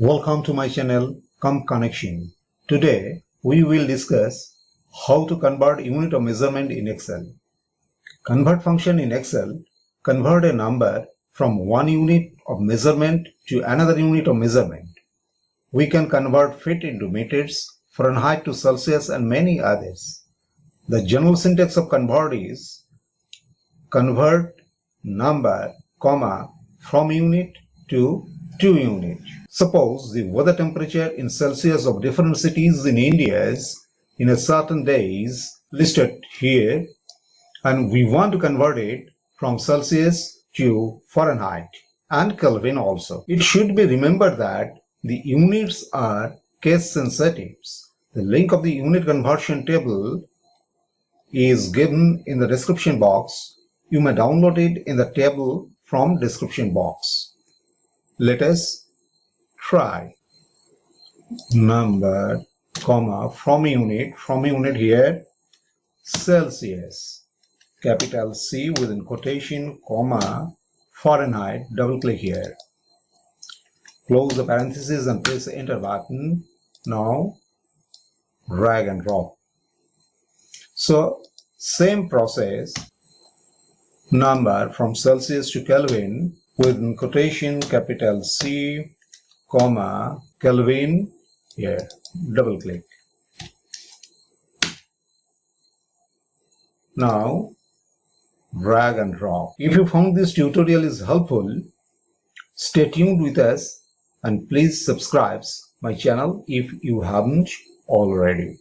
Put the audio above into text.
Welcome to my channel Compconnection. Today we will discuss how to convert unit of measurement in Excel. Convert function in Excel convert a number from one unit of measurement to another unit of measurement. We can convert feet into meters, Fahrenheit to Celsius and many others. The general syntax of convert is convert number, comma, from unit to unit. Suppose the weather temperature in Celsius of different cities in India is in a certain day is listed here, and we want to convert it from Celsius to Fahrenheit and Kelvin also. It should be remembered that the units are case sensitive. The link of the unit conversion table is given in the description box. You may download it in the table from description box. Let us try. Number, comma, from unit here, Celsius, capital C within quotation, comma, Fahrenheit, double click here. Close the parenthesis and press the enter button. Now drag and drop. So same process, number from Celsius to Kelvin within quotation, capital C, comma, Kelvin here, double click. Now drag and drop. If you found this tutorial is helpful, stay tuned with us and please subscribe my channel if you haven't already.